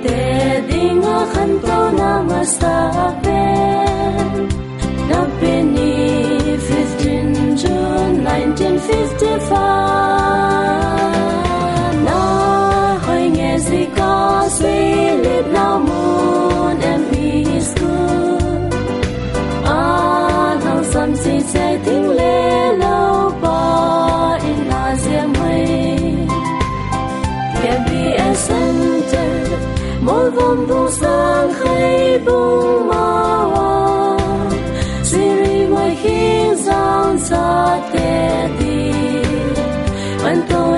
te dinga khanto namaste na peni 15 June 1955 na hoi nghe gì có suy liệt nào muốn em đi school thằng xăm xì chạy tiếng lê lâu ba in là riêng mây KBS Center mỗi vòng buông sang khay buông màu Siri ngoài khiến giang xa tê đi vẫn tô